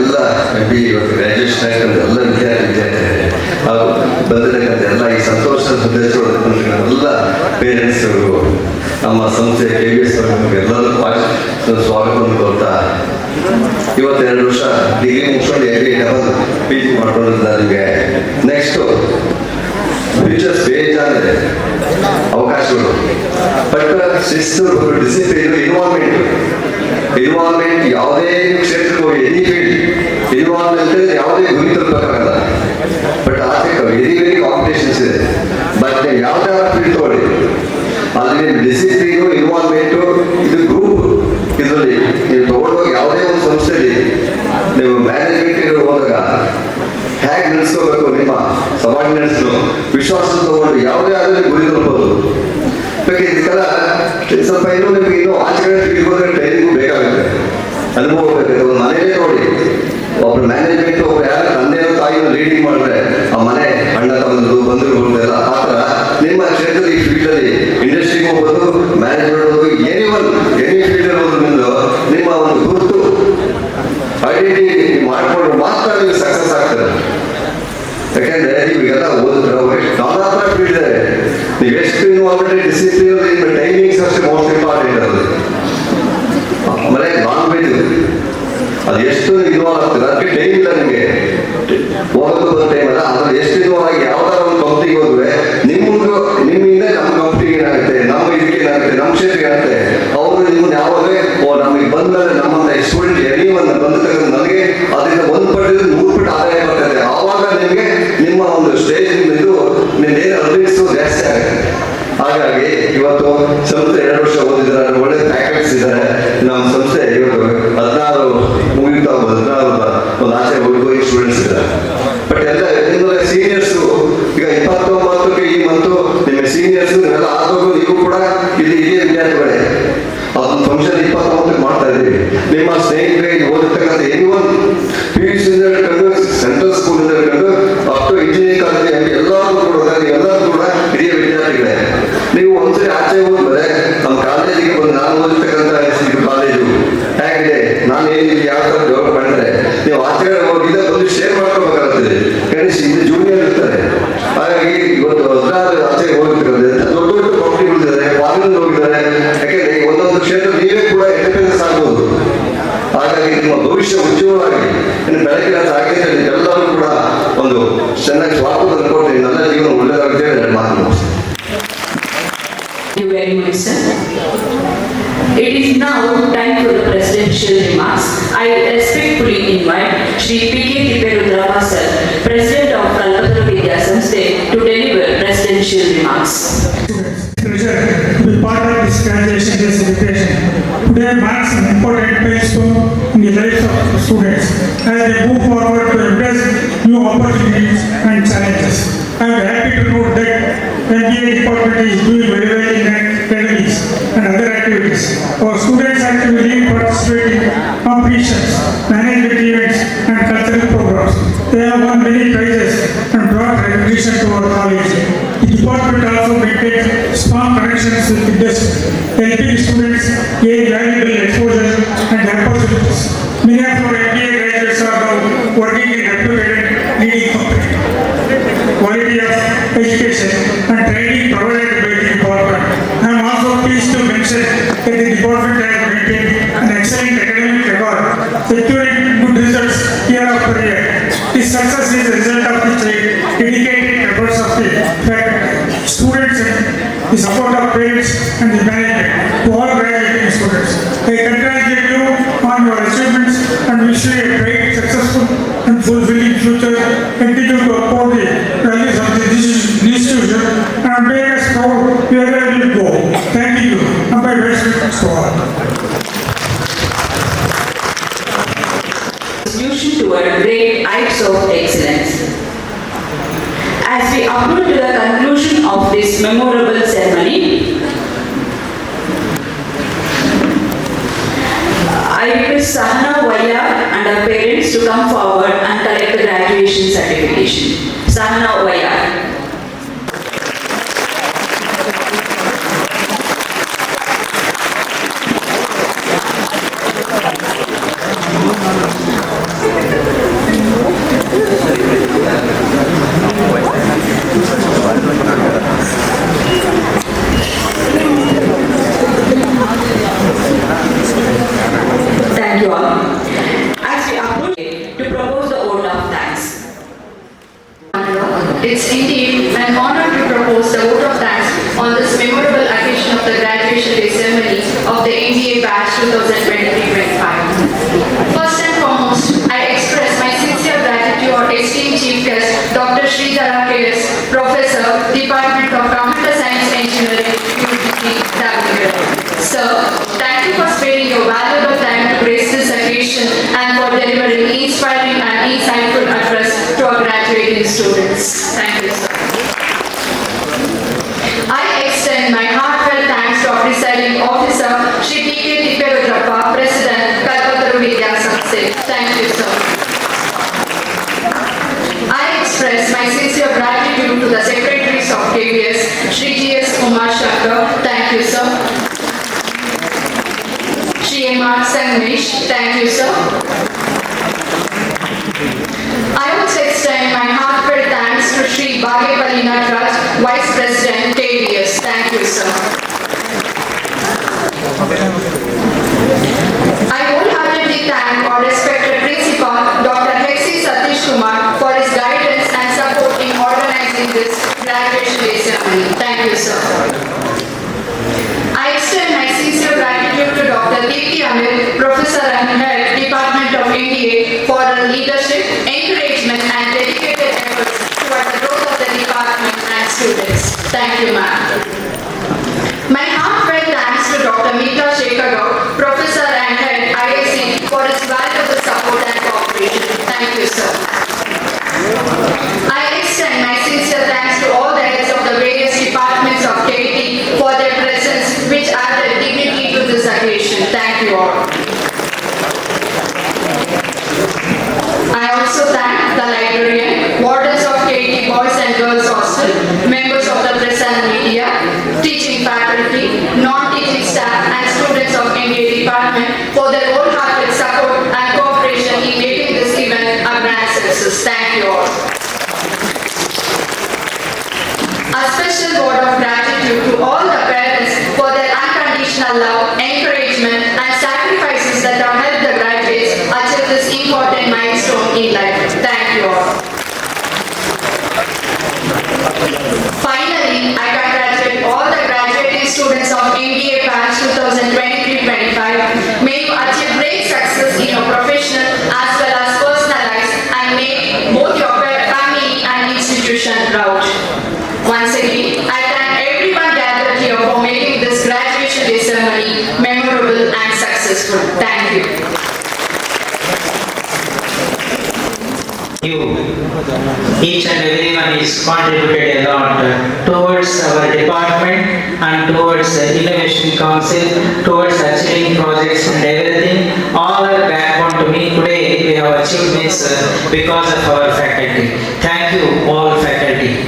ಎಲ್ಲ MBA ಇವತ್ತು ಗ್ರಾಜ್ಯುಯೇಷನ್ ಆಗಿರ್ತಕ್ಕಂಥ ಎಲ್ಲ ವಿದ್ಯಾರ್ಥಿಗಳೇ ಹಾಗೂ ಬಂದಿರತಕ್ಕಂಥ ಎಲ್ಲ ಈ ಸಂತೋಷದ ಎಲ್ಲ ಪೇರೆಂಟ್ಸ್ಗಳು, ನಮ್ಮ ಸಂಸ್ಥೆ KVS ಎಲ್ಲರೂ ಸ್ವಾಗತವನ್ನು ಕೊಡ್ತಾ, ಇವತ್ತು 2 ವರ್ಷ ಡಿಗ್ರಿ ಮುಗಿಸ್ಕೊಂಡು MBA ಡಬಲ್ PG ಮಾಡ್ಕೊಂಡಿದ್ದ ನಿಮಗೆ ನೆಕ್ಸ್ಟು ಫ್ಯೂಚರ್ಸ್ ಬೇಜಾನಿದೆ ಅವಕಾಶಗಳು. ಬಟ್ ಶಿಸ್ತು, ಡಿಸಿಪ್ಲಿನ್, ಇನ್ವಾಲ್ವ್ಮೆಂಟ್ ಯಾವುದೇ ಕ್ಷೇತ್ರಕ್ಕೆ ಹೋಗಿ ಎನಿ ಫೀಲ್ಡ್ ಇನ್ವಾಲ್ವ್ಮೆಂಟ್ ಯಾವುದೇ ಗುರಿ ತಲುಪಕ್ಕಾಗಲ್ಲ. ಬಟ್ ಆರ್ಥಿಕ ವೆರಿ ವೆರಿ ಕಾಂಪಿಟೇಷನ್ಸ್ ಇದೆ. ಬಟ್ ಯಾವುದೇ ಫೀಲ್ಡ್ ತಗೊಳ್ಳಿ, ಅಲ್ಲಿ ಡಿಸಿಪ್ಲಿನು, ಇನ್ವಾಲ್ವ್ಮೆಂಟು, ಇದು ಗ್ರೂಪ್, ಇದರಲ್ಲಿ ನೀವು ತಗೊಂಡೋಗಿ ಯಾವುದೇ ಒಂದು ಸಂಸ್ಥೆಯಲ್ಲಿ ನೀವು ಮ್ಯಾನೇಜ್ಮೆಂಟ್ ಹೋದಾಗ ಹೇಗೆ ನಡೆಸ್ಕೋಬೇಕು, ನಿಮ್ಮ ಸಬಾರ್ಡಿನೇಟ್ಸ್ನು ವಿಶ್ವಾಸ ತಗೊಂಡು ಯಾವುದೇ ಆದರೂ ಗುರಿ ತಲುಪೋದು. ಇದಕ್ಕೆಲ್ಲ ಸ್ವಲ್ಪ ನಿಮಗೆ ಆಚೆ ಕಡೆ ಫೀಲ್ಡ್ ಹೋದ್ರೆ ಟ್ರೈನಿಂಗು ಬೇಕಾಗುತ್ತೆ, ಅನುಭವ ಬೇಕಾಗುತ್ತೆ. ಒಂದು ಮನೆಯೇ ನೋಡಿ, ಒಬ್ಬರು ಮ್ಯಾನೇಜ್ಮೆಂಟ್ ಒಬ್ರು ಯಾರು ತಂದೆಯೋ ತಾಯಿಯೋ ಲೀಡಿಂಗ್ ಬೇಕಾದ್ರೆ ಈ ಫೀಲ್ಡಲ್ಲಿ ಇಂಡಸ್ಟ್ರಿಗೆ ಹೋಗ್ಬೋದು, ಮ್ಯಾನೇಜ್ಮೆಂಟ್ ಹೋಗ್ಬೋದು, ಎನಿ ಫೀಲ್ಡಲ್ಲಿ ಹೋದ್ರಿಂದ ನಿಮ್ಮ ಒಂದು ಗುರುತು ಐಡೆಂಟಿಟಿ ಮಾಡ್ಕೊಂಡ್ರೆ ಮಾತ್ರ ನೀವು ಸಕ್ಸಸ್ ಆಗ್ತದೆ. ಯಾಕೆಂದ್ರೆ ನೀವೆಲ್ಲ ಓದಿದ್ರೆ ನಾನಾ ಥರ ಫೀಲ್ಡ್ ಇದೆ. ನೀವು ಎಷ್ಟು ಇನ್ವಾಲ್ವ್ಮೆಂಟ್ ಡಿಸಿಪ್ಲಿನ್ ನಿಮ್ಮ ಟೈಮಿಂಗ್ಸ್ ಅಷ್ಟೇ ಮೋಸ್ಟ್ ಇಂಪಾರ್ಟೆಂಟ್. ಅದು ಆಮೇಲೆ ಲ್ಯಾಂಗ್ವೇಜ್ ಅದು ಎಷ್ಟು ಇನ್ವಾಲ್ವ್ ಆಗ್ತದೆ, ಅದಕ್ಕೆ ಟೈಮ್ ಇಲ್ಲ ನಿಮಗೆ ಹೋಗೋದು ಬರೋ ಟೈಮ್ ಅಲ್ಲ. ಅದ್ರಲ್ಲಿ ಎಷ್ಟು ಇನ್ವಾಲ್ವ್ ಆಗಿ ಯಾವ್ದಾರ ಒಂದು ಕಂಪ್ನಿಗೆ ಹೋದ್ರೆ ನಿಮ್ಮಿಂದ ನಮ್ಮ ಕಂಪ್ನಿಗೆ ಏನಾಗುತ್ತೆ, ನಮ್ಮ ಇದಕ್ಕೆ ಏನಾಗುತ್ತೆ, ನಮ್ಮ ಕ್ಷೇತ್ರಕ್ಕೆ ಏನಾಗುತ್ತೆ, ಅವರು ನಿಮ್ಮನ್ನ ಯಾವಾಗಲೇ ನಮಗೆ ಬಂದ್ಮೇಲೆ ನಮ್ಮನ್ನ ಸ್ಟೂಡೆಂಟ್ ಎನಿವನ್ನ ಬಂದ ತಗೊಂಡು ನನಗೆ ಅದರಿಂದ ಒಂದು ಪಟ್ಟಿದ್ರೆ 100 ಪಟ್ಟು ಆದಾಯ ಬರ್ತದೆ. ಆವಾಗ ನಿಮಗೆ ನಿಮ್ಮ ಒಂದು ಸ್ಟೇಜ್ ಇದು ನಿನ್ನೇನು ಅರ್ನಿಂಗ್ಸು ಜಾಸ್ತಿ ಆಗುತ್ತೆ. ಹಾಗಾಗಿ ಇವತ್ತು ಸಂಸ್ಥೆ 2 ವರ್ಷ ಓದಿದ್ದಾರೆ, ಒಳ್ಳೆ ಫ್ಯಾಕಲ್ಟೀಸ್ ಇದ್ದಾರೆ. ನಮ್ಮ ಸಂಸ್ಥೆ ಇವತ್ತು 16 ಮುಗಿತಾ 16 ಒಂದು ಆಚೆ ಹೋಗಿ ಸ್ಟೂಡೆಂಟ್ಸ್ ಇದ್ದಾರೆ. ಬಟ್ ಎಲ್ಲ ನಿಮ್ಮಲ್ಲಿ ಸೀನಿಯರ್ಸು ಈಗ 29ಕ್ಕೆ ಈ ಮಂತು ನಿಮ್ಮ ಸೀನಿಯರ್ಸ್ ನೀವೆಲ್ಲ ಆದವರು ನೀವು ಕೂಡ ಇಲ್ಲಿ ಹಿರಿಯ ವಿದ್ಯಾರ್ಥಿಗಳೇ. ಅದೊಂದು ಫಂಕ್ಷನ್ 29ಕ್ಕೆ ಮಾಡ್ತಾ ಇದ್ದೀವಿ. ನಿಮ್ಮ ಸ್ನೇಹಿತರಿಗೆ ಓದಿರ್ತಕ್ಕಂಥ ಎನಿವನ್ PUC ಹಿಡ್ಕೊಂಡು ಸೆಂಟ್ರಲ್ ಸ್ಕೂಲ್ ಹಿಡ್ಕೊಂಡು ಅಪ್ ಟು ಇಂಜಿನಿಯರಿಂಗ್ ಕಾಲೇಜ್ ಎಲ್ಲರೂ ಕೂಡ ಹಿರಿಯ ವಿದ್ಯಾರ್ಥಿಗಳೇ. ನೀವು ಒಂದ್ಸರಿ ಆಚೆ ಹೋದ್ಮೇಲೆ ನಮ್ಮ ಕಾಲೇಜಿಗೆ ಬಂದು ನಾನು ಓದಿರ್ತಕ್ಕಂಥ ಇದು ಕಾಲೇಜು ಹೇಗಿದೆ, ನಾನು ಏನಿದೆ ಯಾವ ಥರ ಡೆವಲಪ್ ಮಾಡಿದ್ರೆ ನೀವು ಆಚೆ ಹೋಗಿದ್ದ ಬಂದು ಶೇರ್ ಮಾಡ್ಕೋಬೇಕಾಗ್ತದೆ. ಗಣೇಶ್ ಇದು ಜೂನಿಯರ್ ಇರ್ತಾರೆ. ಹಾಗಾಗಿ ಇವತ್ತು 16 ಆಚೆ ಹೋಗಿರ್ತಕ್ಕಂಥ ದೊಡ್ಡ ದೊಡ್ಡ ಕಂಪ್ನಿಗಳಿದ್ದಾರೆ, ಫಾರಿನ್ ಹೋಗಿದ್ದಾರೆ. ಯಾಕೆಂದ್ರೆ ಒಂದೊಂದು ಕ್ಷೇತ್ರ ನೀವೇ ಕೂಡ ಇಂಡಿಪೆಂಡೆನ್ಸ್ ಆಗ್ಬೋದು. ಹಾಗಾಗಿ ನಿಮ್ಮ ಭವಿಷ್ಯ ಉಜ್ವಲವಾಗಿ ಇನ್ನು ಬೆಳಕಿನ ಆಗಿದೆ. ಎಲ್ಲರೂ ಕೂಡ ಒಂದು ಚೆನ್ನಾಗಿ ಸ್ವಾಗತ ಅನ್ಕೊಳ್ತೀನಿ. ನನ್ನ ಜೀವನ ಒಳ್ಳೆಯದಾಗುತ್ತೆ ಹೇಳಿ ಮಾತು. Thank you very much, sir. It is now time for the presidential remarks. I respectfully invite Shri P.K. Tipperudra sir, President of Kalpataru Vidya Samsthe, to deliver presidential remarks. Pleasure to be part of this graduation day celebration. Today marks an important milestone in the lives of the students as they move forward to embrace new opportunities and challenges. I am happy to note that MBA department is doing very well in academics and other activities. Our students actively participate in competitions, management events and cultural programs. They have won many prizes and brought recognition to our college. The department also maintains strong connections with industry, helping students gain valuable exposure and opportunities. Many of our MBA graduates are now working in reputed leading companies. Quality of education and training provided by the department. I am also pleased to mention that the department has maintained an excellent academic record, securing good results year after year. This success is a result of the dedicated efforts of the students and the support of parents and the management to all graduating students. I congratulate you on your achievements and wish you a bright, successful and fulfilling future. Continue to uphold the values of this institution and make us proud wherever you go. Thank you. And my best wishes to all. Institution toward great heights of excellence. As we approach to the conclusion of this memorable ceremony, I request Sahana Vaya and her parents to come forward and collect the graduation certification. Sahana Vaya. Thank you all. As we approach to propose the vote of thanks. It's indeed an honor to propose the vote of thanks on this memorable occasion of the graduation day ceremony of the MBA batch 2023-25. First and foremost, I express my sincere gratitude to esteemed Chief Guest, Dr. Sridhara K.S., Professor, Department of Computer Science Engineering, UGT, Davangere. Sir, thank you for sparing your valuable time to grace this occasion and for delivering inspiring and insightful address to our graduating students. Thank you, sir. I extend my heartfelt thanks to our presiding officer, Shri P.K. Tipperudra, President, Kalpataru Vidya Samsthe. Thank you, sir. I express my sincere gratitude to the secretaries of KBS, Shri G. G.S. Kumar Shankar, thank you, sir. Shri Mba Sanmesh, thank you, sir. I also extend my heartfelt thanks to Shri Bhagepalli Natraj, Vice President, KDS. Thank you, sir. I wholeheartedly thank our respected Principal, Dr. Hexi Satish Kumar, for his guidance and support in organizing this graduation day ceremony. Thank you, sir. I extend my sincere gratitude to Dr. Deepthi Amir, Professor and Head, Department of NDA, for her leadership, encouragement and dedicated efforts towards the growth of the department and students. Thank you, ma'am. My heartfelt thanks to Dr. Mba Graduation, Professor and Head, IIC, for his valuable support and cooperation. Thank you, sir. I extend my sincere thanks to all the heads of the various departments of KT for their presence, which added dignity to this occasion. Thank you all. I also thank the librarian, wardens of KT Boys and Girls Hostel, members of the press and media, teaching faculty, non-teaching staff and students of MBA department for their wholehearted support and cooperation in making this event a grand success. Thank you all. A special word of gratitude to all the parents for their unconditional love, encouragement and sacrifices that have helped the graduates achieve this important milestone in life. Thank you all. Finally, I congratulate all the graduating students of MBA batch 2023-25. May you achieve great success in your professional as well as personal lives and make both your family and institution proud. Once again, I thank everyone gathered here for making this graduation day ceremony memorable and successful. Thank you. Each and everyone is contributed a lot towards our department and towards the Innovation Council, towards achieving projects and everything. All are backbone to me. Today we have achieved this because of our faculty. Thank you all faculty.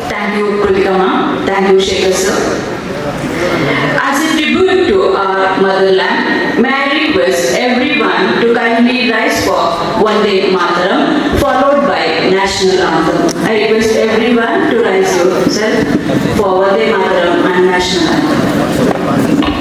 Thank you, Kritika ma'am. Thank you, Shekhar sir. As a tribute to our motherland, may I request everyone to kindly rise for Vande Mataram, followed by National Anthem. I request everyone to rise yourself for Vande Mataram and National Anthem.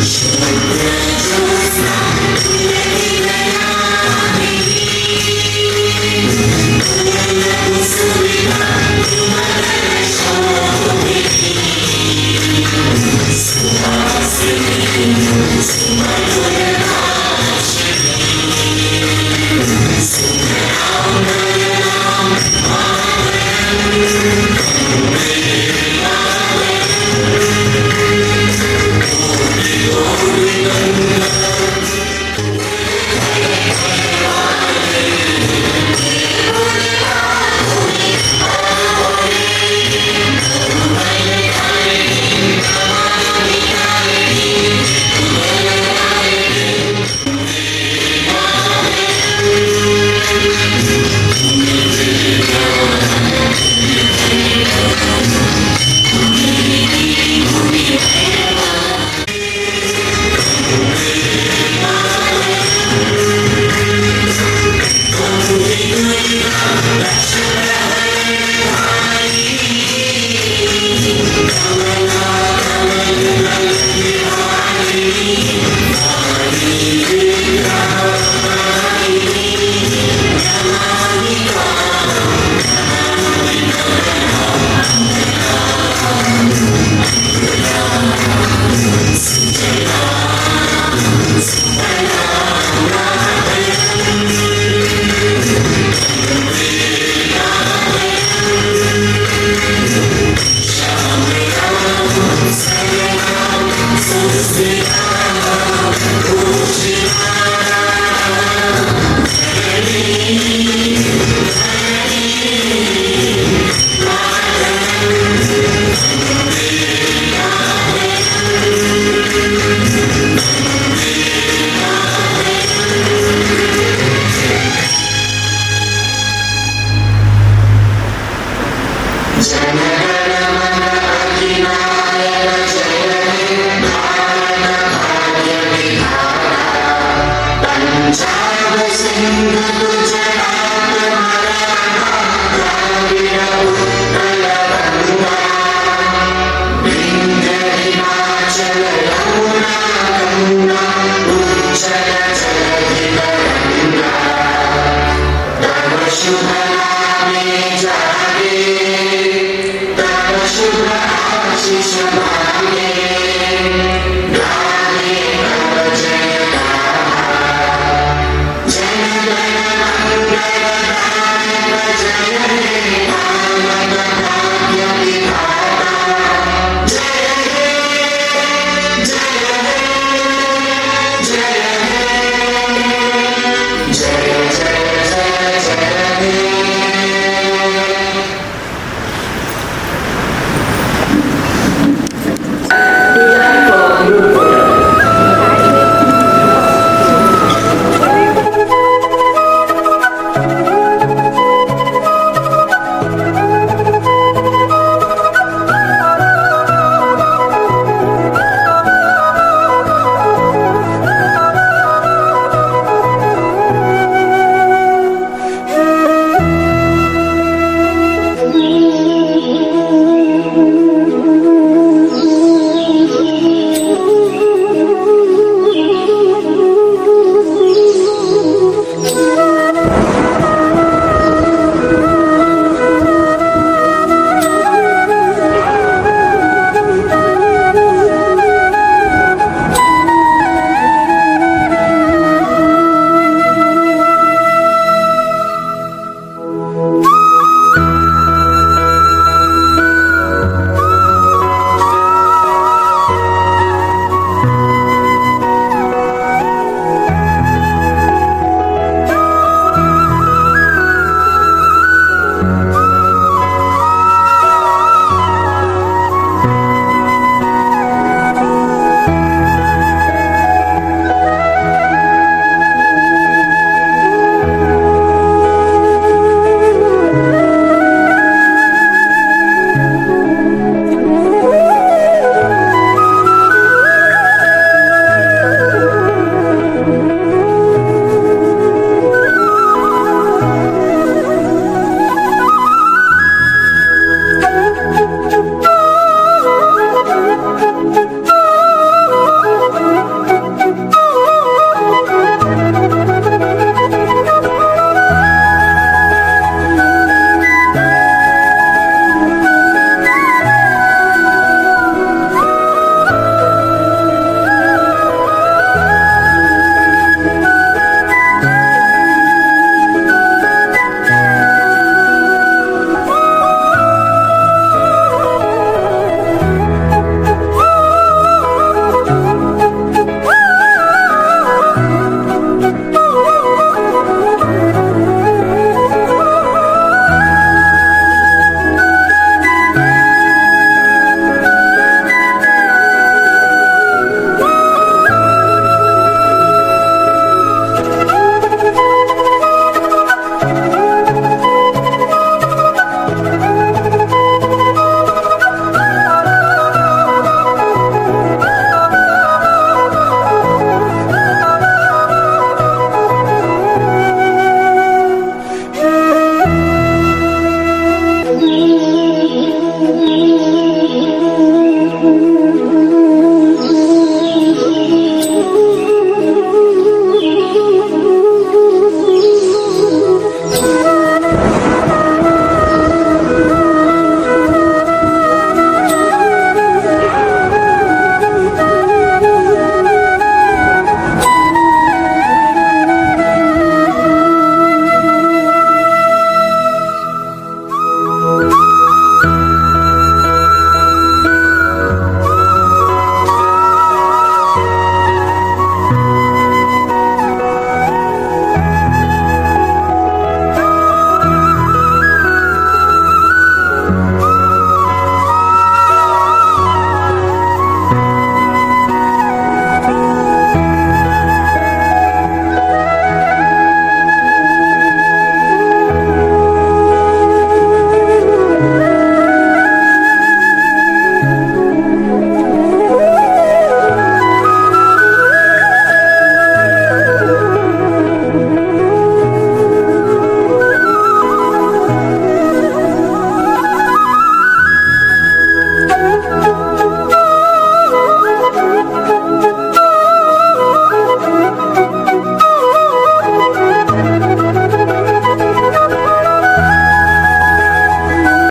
Shri Sanskrit,